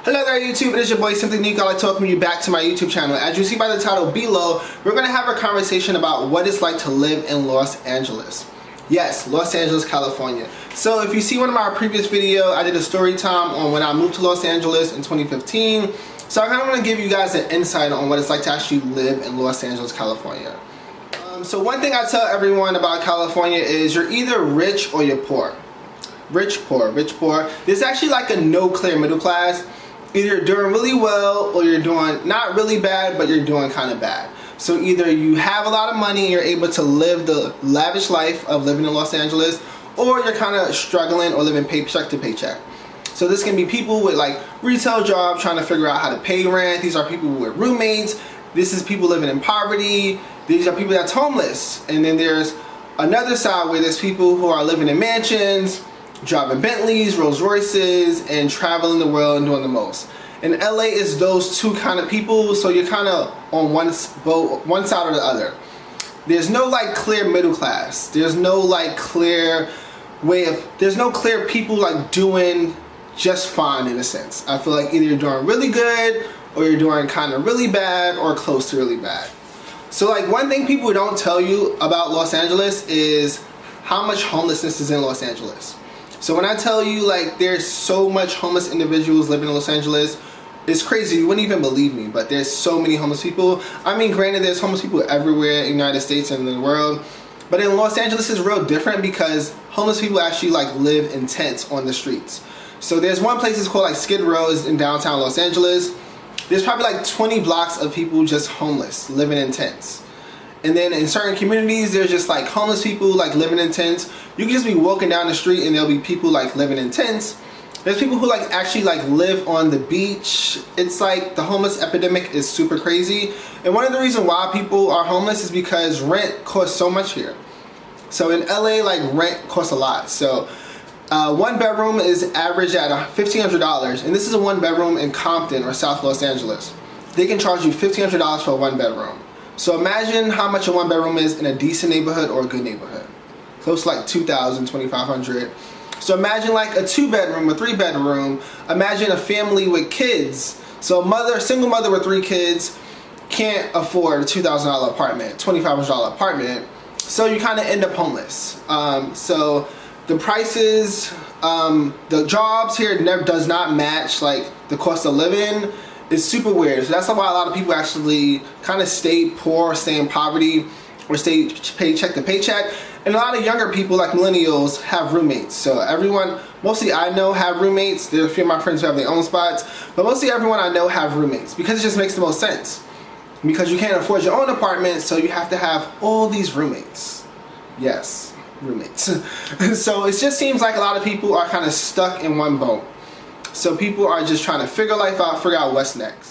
Hello there YouTube, it is your boy Simply Nick. I'd like to welcome you back to my YouTube channel. As you see by the title below, we're going to have a conversation about what it's like to live in Los Angeles. Yes, Los Angeles, California. So if you see one of my previous videos, I did a story time on when I moved to Los Angeles in 2015. So I kind of want to give you guys an insight on what it's like to actually live in Los Angeles, California. So one thing I tell everyone about California is you're either rich or you're poor. Rich, poor, rich, poor. There's actually like a no clear middle class. Either you're doing really well or you're doing not really bad, but you're doing kind of bad. So either you have a lot of money and you're able to live the lavish life of living in Los Angeles, or you're kind of struggling or living paycheck to paycheck. So this can be people with like retail jobs trying to figure out how to pay rent. These are people with roommates. This is people living in poverty. These are people that's homeless. And then there's another side where there's people who are living in mansions, driving Bentleys, Rolls Royces, and traveling the world and doing the most. And LA is those two kind of people, so you're kind of on one side or the other. There's no like clear middle class. There's no like clear way of, there's no clear people like doing just fine in a sense. I feel like either you're doing really good or you're doing kind of really bad or close to really bad. So like one thing people don't tell you about Los Angeles is how much homelessness is in Los Angeles. So when I tell you like there's so much homeless individuals living in Los Angeles, it's crazy. You wouldn't even believe me, but there's so many homeless people. I mean, granted, there's homeless people everywhere in the United States and in the world, but in Los Angeles it's real different because homeless people actually like live in tents on the streets. So there's one place it's called like Skid Row in downtown Los Angeles. There's probably like 20 blocks of people just homeless, living in tents. And then in certain communities, there's just like homeless people like living in tents. You can just be walking down the street and there'll be people like living in tents. There's people who like actually like live on the beach. It's like the homeless epidemic is super crazy. And one of the reasons why people are homeless is because rent costs so much here. So in LA, like rent costs a lot. So one bedroom is average at $1,500. And this is a one bedroom in Compton or South Los Angeles. They can charge you $1,500 for a one bedroom. So imagine how much a one bedroom is in a decent neighborhood or a good neighborhood. Close to like $2,000, $2,500. So imagine like a two bedroom, a three bedroom. Imagine a family with kids. So a single mother with three kids can't afford a $2,000 apartment, $2,500 apartment. So you kind of end up homeless. So the prices, the jobs here does not match like the cost of living. It's super weird. So that's why a lot of people actually kind of stay poor, stay in poverty, or stay paycheck to paycheck. And a lot of younger people, like millennials, have roommates. So everyone, mostly I know, have roommates. There's a few of my friends who have their own spots, but mostly everyone I know have roommates because it just makes the most sense. Because you can't afford your own apartment, so you have to have all these roommates. Yes, roommates. So it just seems like a lot of people are kind of stuck in one boat. So people are just trying to figure life out, figure out what's next.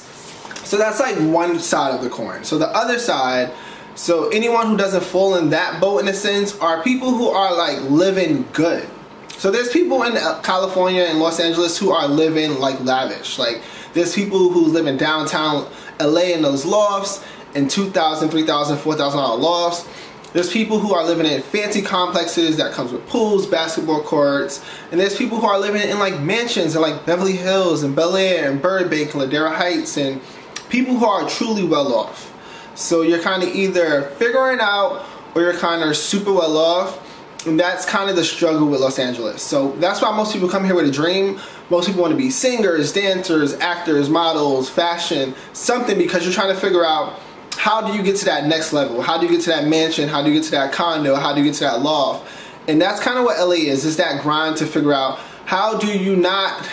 So that's like one side of the coin. So the other side, so anyone who doesn't fall in that boat in a sense are people who are like living good. So there's people in California and Los Angeles who are living like lavish. Like there's people who live in downtown LA in those lofts, in $2,000, $3,000, $4,000 lofts. There's people who are living in fancy complexes that comes with pools, basketball courts, and there's people who are living in like mansions in like Beverly Hills and Bel Air and Burbank and Ladera Heights, and people who are truly well off. So you're kind of either figuring out or you're kind of super well off, and that's kind of the struggle with Los Angeles. So that's why most people come here with a dream. Most people want to be singers, dancers, actors, models, fashion, something, because you're trying to figure out how do you get to that next level? How do you get to that mansion? How do you get to that condo? How do you get to that loft? And that's kind of what LA is that grind to figure out how do you not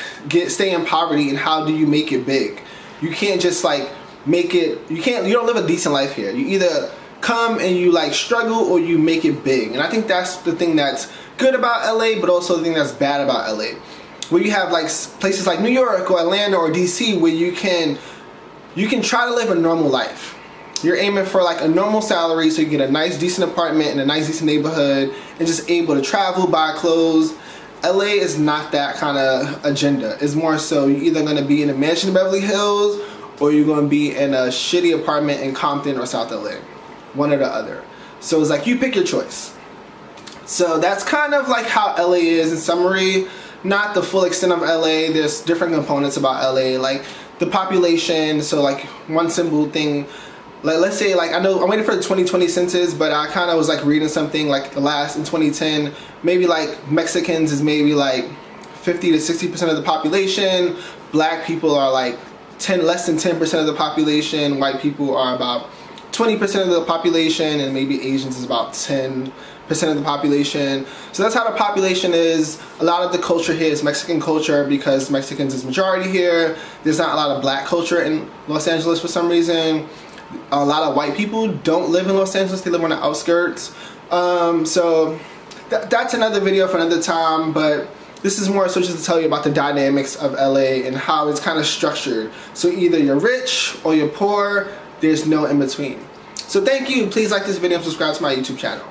stay in poverty and how do you make it big? You can't just like make it, you don't live a decent life here. You either come and you like struggle or you make it big. And I think that's the thing that's good about LA, but also the thing that's bad about LA. Where you have like places like New York or Atlanta or DC where you can try to live a normal life. You're aiming for like a normal salary so you get a nice decent apartment in a nice decent neighborhood and just able to travel, buy clothes. LA is not that kind of agenda. It's more so you're either going to be in a mansion in Beverly Hills or you're going to be in a shitty apartment in Compton or South LA. One or the other. So it's like you pick your choice. So that's kind of like how LA is in summary. not the full extent of LA. There's different components about LA, like the population. So like one simple thing, like let's say, like I know I'm waiting for the 2020 census, but I kind of was like reading something like the last in 2010, maybe like Mexicans is maybe like 50 to 60% of the population. Black people are like less than 10% of the population. White people are about 20% of the population, and maybe Asians is about 10% of the population. So that's how the population is. A lot of the culture here is Mexican culture because Mexicans is majority here. There's not a lot of black culture in Los Angeles for some reason. A lot of white people don't live in Los Angeles, they live on the outskirts. So that's another video for another time, but this is more so just to tell you about the dynamics of LA and how it's kind of structured. So either you're rich or you're poor, there's no in between. So thank you, please like this video and subscribe to my YouTube channel.